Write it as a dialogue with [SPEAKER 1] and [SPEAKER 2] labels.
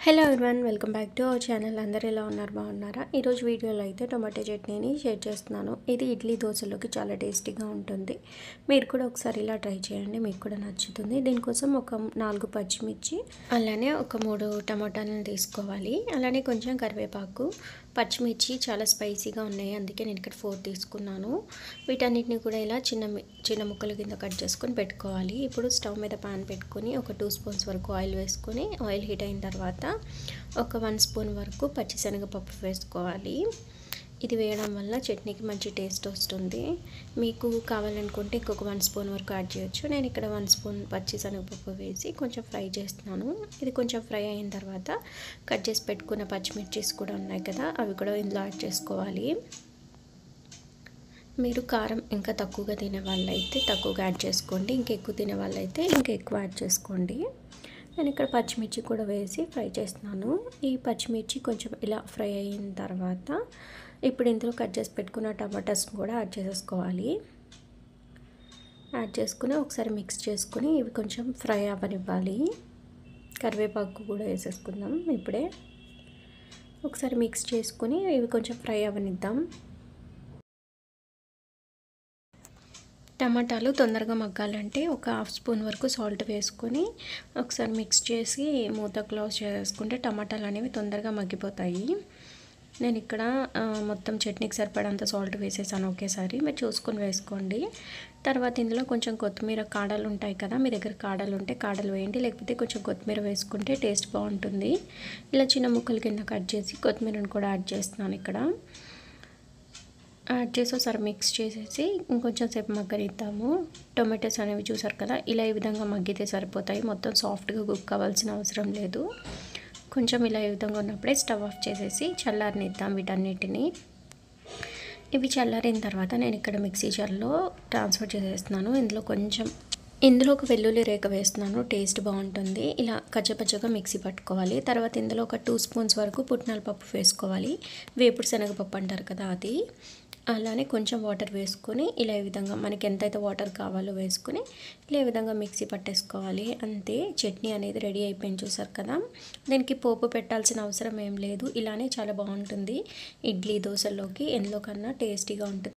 [SPEAKER 1] Hello everyone, welcome back to our channel. అందరూ ఎలా ఉన్నారు? బాగున్నారా? ఈరోజు వీడియోలో అయితే టొమాటో చట్నీని షేర్ చేస్తున్నాను. ఇది ఇడ్లీ దోశలోకి చాలా టేస్టీగా ఉంటుంది. మీరు కూడా ఒకసారి ఇలా ట్రై చేయండి, మీకు కూడా నచ్చుతుంది. దీనికోసం ఒక 4 పచ్చిమిర్చి, అలానే ఒక 3 టమాటాలను తీసుకోవాలి. అలానే కొంచెం కరివేపాకు. పచ్చిమిర్చి చాలా స్పైసీగా ఉన్నాయి, అందుకే నేను ఇక్కడ 4 తీసుకున్నాను. వీటన్నిటిని కూడా ఇలా చిన్న ముక్కల కింద కట్ చేసుకొని పెట్టుకోవాలి. ఇప్పుడు స్టవ్ మీద పాన్ పెట్టుకొని ఒక 2 స్పూన్స్ వరకు ఆయిల్ వేసుకొని, ఆయిల్ హీట్ అయిన తర్వాత ఒక 1 స్పూన్ వరకు పచ్చిశనగపప్పు వేసుకోవాలి. ఇది వేయడం వల్ల చట్నీకి మంచి టేస్ట్ వస్తుంది. మీకు కావాలనుకుంటే ఇంకొక 1 స్పూన్ వరకు యాడ్ చేయొచ్చు. నేను ఇక్కడ 1 స్పూన్ పచ్చిశనగపప్పు వేసి కొంచెం ఫ్రై చేస్తున్నాను. ఇది కొంచెం ఫ్రై అయిన తర్వాత కట్ చేసి పెట్టుకున్న పచ్చిమిర్చీస్ కూడా ఉన్నాయి కదా, అవి కూడా ఇందులో యాడ్ చేసుకోవాలి. మీరు కారం ఇంకా తక్కువగా తినే వాళ్ళైతే తక్కువగా యాడ్ చేసుకోండి, ఇంకా ఎక్కువ తినే వాళ్ళైతే ఇంకా ఎక్కువ యాడ్ చేసుకోండి. నేను ఇక్కడ పచ్చిమిర్చి కూడా వేసి ఫ్రై చేస్తున్నాను. ఈ పచ్చిమిర్చి కొంచెం ఇలా ఫ్రై అయిన తర్వాత ఇప్పుడు ఇందులో కట్ చేసి పెట్టుకున్న టమాటాస్ని కూడా యాడ్ చేసేసుకోవాలి. యాడ్ చేసుకుని ఒకసారి మిక్స్ చేసుకుని ఇవి కొంచెం ఫ్రై అవ్వనివ్వాలి. కరివేపాకు కూడా వేసేసుకుందాం. ఇప్పుడే ఒకసారి మిక్స్ చేసుకుని ఇవి కొంచెం ఫ్రై అవ్వనిద్దాం. టమాటాలు తొందరగా మగ్గాలంటే ఒక 1/2 స్పూన్ వరకు సాల్ట్ వేసుకొని ఒకసారి మిక్స్ చేసి మూత క్లోజ్ చేసుకుంటే టమాటాలు అనేవి తొందరగా మగ్గిపోతాయి. నేను ఇక్కడ మొత్తం చట్నీకి సరిపడంత సాల్ట్ వేసేసాను ఒకేసారి, మీరు చూసుకొని వేసుకోండి. తర్వాత ఇందులో కొంచెం కొత్తిమీర కాడలు ఉంటాయి కదా, మీ దగ్గర కాడలు ఉంటే కాడలు వేయండి, లేకపోతే కొంచెం కొత్తిమీర వేసుకుంటే టేస్ట్ బాగుంటుంది. ఇలా చిన్న ముక్కల కింద కట్ చేసి కొత్తిమీరను కూడా యాడ్ చేస్తున్నాను. ఇక్కడ యాడ్ చేసి ఒకసారి మిక్స్ చేసేసి ఇంకొంచెం సేపు మగ్గనిద్దాము. టొమాటోస్ అనేవి చూసారు కదా, ఇలా ఈ విధంగా మగ్గితే సరిపోతాయి. మొత్తం సాఫ్ట్గా కుక్ అవ్వాల్సిన అవసరం లేదు. కొంచెం ఇలా ఈ విధంగా ఉన్నప్పుడే స్టవ్ ఆఫ్ చేసేసి చల్లారనిద్దాం వీటన్నిటిని. ఇవి చల్లారిన తర్వాత నేను ఇక్కడ మిక్సీ జార్లో ట్రాన్స్ఫర్ చేసేస్తున్నాను. ఇందులో ఒక వెల్లుల్లి రేఖ వేస్తున్నాను, టేస్ట్ బాగుంటుంది. ఇలా కచ్చపచ్చగా మిక్సీ పట్టుకోవాలి. తర్వాత ఇందులో ఒక 2 స్పూన్స్ వరకు పుట్నాల పప్పు వేసుకోవాలి. వేపుడు శనగపప్పు అంటారు కదా అది. అలానే కొంచెం వాటర్ వేసుకొని ఇలా ఈ విధంగా మనకి ఎంతైతే వాటర్ కావాలో వేసుకొని ఇలా ఈ విధంగా మిక్సీ పట్టేసుకోవాలి. అంతే, చట్నీ అనేది రెడీ అయిపోయింది. చూసారు కదా, దీనికి పోపు పెట్టాల్సిన అవసరం ఏం లేదు. ఇలానే చాలా బాగుంటుంది. ఇడ్లీ దోశల్లోకి ఎందులో కన్నా టేస్టీగా ఉంటుంది.